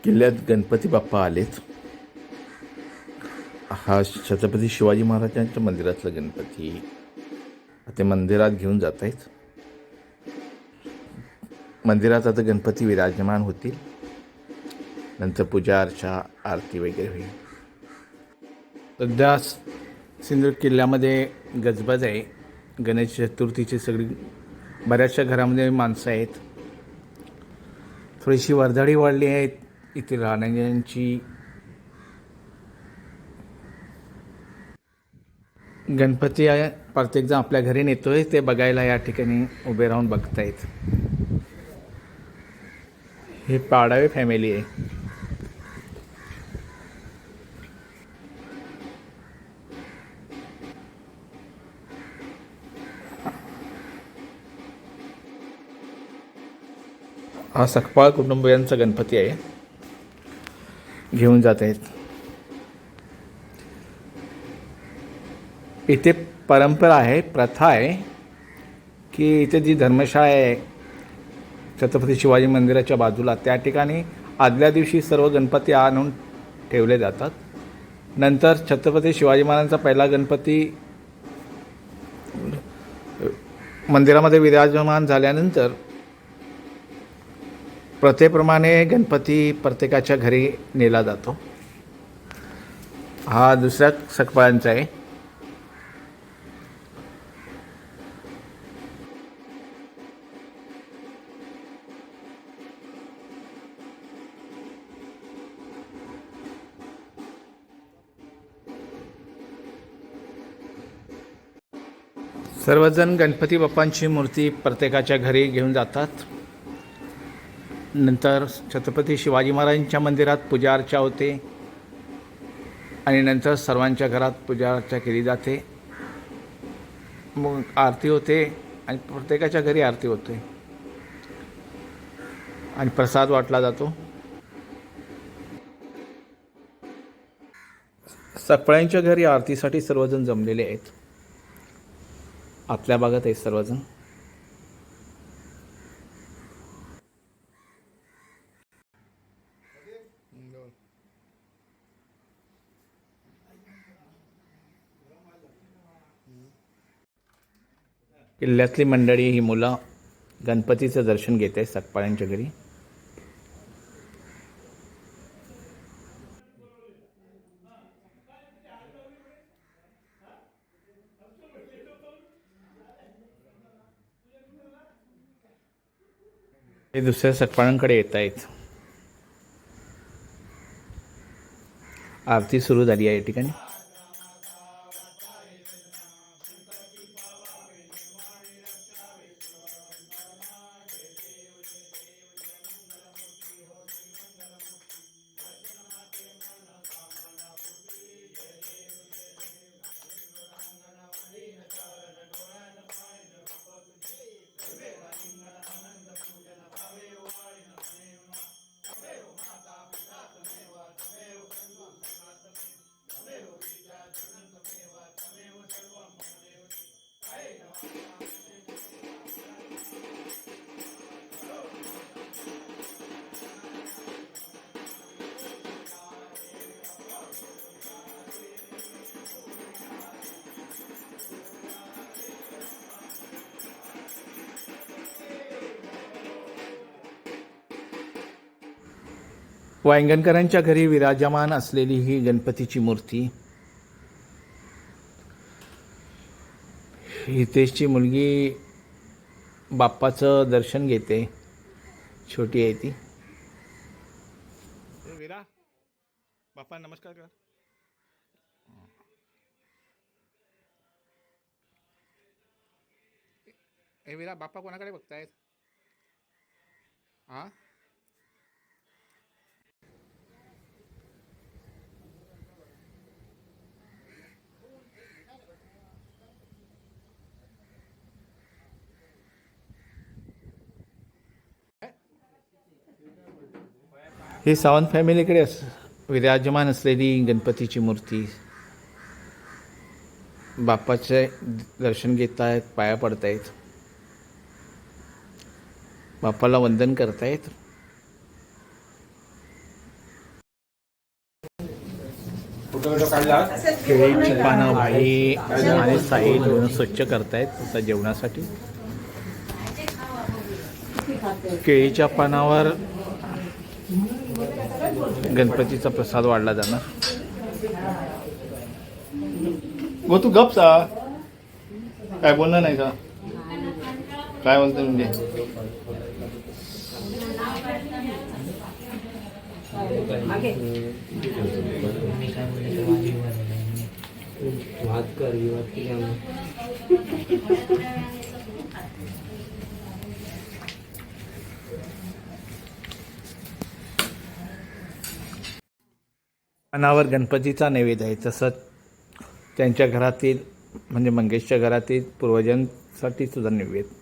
किल्ल्यात गणपती बाप्पा आलेत. हा छत्रपती शिवाजी महाराजांच्या मंदिरातला गणपती ते मंदिरात घेऊन जात आहेत. मंदिरात आता गणपती विराजमान होतील. नंतर पूजा अर्चा आरती वगैरे होईल. सध्या सिंधुदुर्ग किल्ल्यामध्ये गजबज आहे. गणेश चतुर्थीची सगळी बऱ्याचशा घरामध्ये माणसं आहेत. थोडीशी वर्दळी वाढली आहे इथे राहण्याची. गणपती प्रत्येकजण आपल्या घरी नेतोय ते बघायला या ठिकाणी उभे राहून बघतायत. ही पाडावे फॅमिली आहे. हा सकपाळ कुटुंबियांचा गणपती आहे. घेऊन जात आहेत. इथे परंपरा आहे, प्रथा आहे की इथे जी धर्मशाळा आहे छत्रपती शिवाजी मंदिराच्या बाजूला, त्या ठिकाणी आदल्या दिवशी सर्व गणपती आणून ठेवले जातात. नंतर छत्रपती शिवाजी महाराजांचा पहिला गणपती मंदिरामध्ये विराजमान झाल्यानंतर प्रथेप्रमाणे गणपती प्रत्येकाच्या घरी नेला जातो. हा दुसऱ्या सकपाळांचा आहे. सर्वजण गणपती बाप्पांची मूर्ती प्रत्येकाच्या घरी घेऊन जातात. नंतर छत्रपती शिवाजी महाराजांच्या मंदिरात पूजा अर्चा होते आणि नंतर सर्वांच्या घरात पूजा अर्चा केली जाते. मग आरती होते आणि प्रत्येकाच्या घरी आरती होते आणि प्रसाद वाटला जातो. सकपाळ्यांच्या घरी आरतीसाठी सर्वजण जमलेले आहेत. आतल्या भागात आहेत सर्वजण. किल्ल्यातली मंडळी ही मुलं गणपतीचं दर्शन घेत आहेत सकपाळ्यांच्या घरी. हे दुसऱ्या सकपाळांकडे येत आहेत. आरती सुरू झाली आहे या ठिकाणी. वांगणकरांच्या घरी विराजमान असलेली ही गणपतीची मूर्ती. हितेशची मुलगी बाप्पाचं दर्शन घेते. छोटी आहे ती. विरा, बाप्पा नमस्कार कर. हे विरा, बाप्पा कोणाकडे बघतायत? हां, ही सावंत फॅमिलीकडे विराजमान असलेली गणपतीची मूर्ती. बाप्पाचे दर्शन घेत आहेत, पाया पडत आहेत, बाप्पाला वंदन करतायत. केळीची पानं भाई आणि साई दोन स्वच्छ करतायत आता जेवणासाठी. केळीच्या पानावर गणपतीचा प्रसाद वाढला जाणार. गो तू गप सा, काय बोलणार नाही का? काय बोलतो म्हणजे पानावर गणपतीचा नैवेद्य आहे. तसंच त्यांच्या घरातील म्हणजे मंगेशच्या घरातील पूर्वजांसाठी सुद्धा नैवेद्य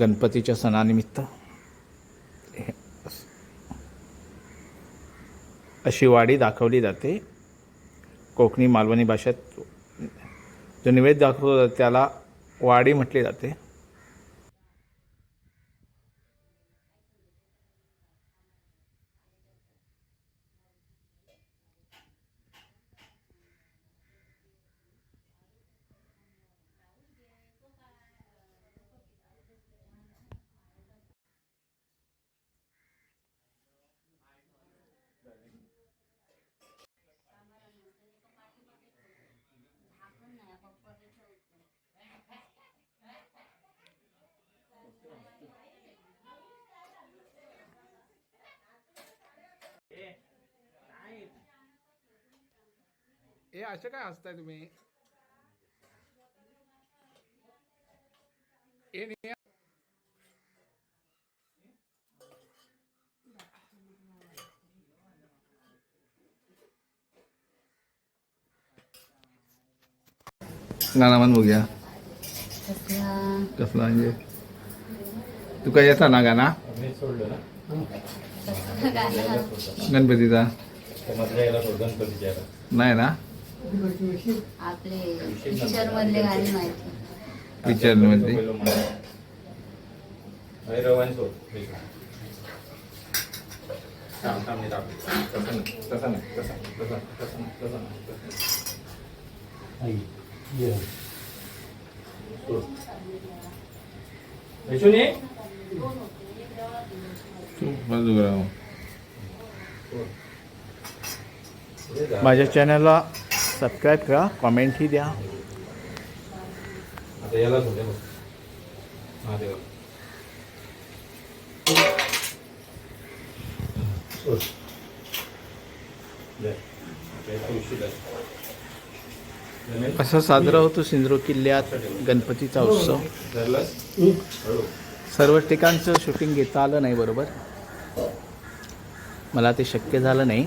गणपतीच्या सणानिमित्त अशी वाडी दाखवली जाते. कोकणी मालवणी भाषेत जो नैवेद्य दाखवतो त्याला वाडी म्हटले जाते. हे असे काय हसताय तुम्ही? गाणं म्हण बघूया. कसला म्हणजे तू काय येता ना गाणं गणपतीचा? नाही ना, पिक्चर मध्ये माझ्या चॅनलला सबस्क्राईब करा, कॉमेंटही द्या. कसा साजरा होतो सिंधुदुर्ग किल्ल्यात गणपतीचा उत्सव. सर्व ठिकाणचं शूटिंग घेता आलं नाही बरोबर, मला ते शक्य झालं नाही.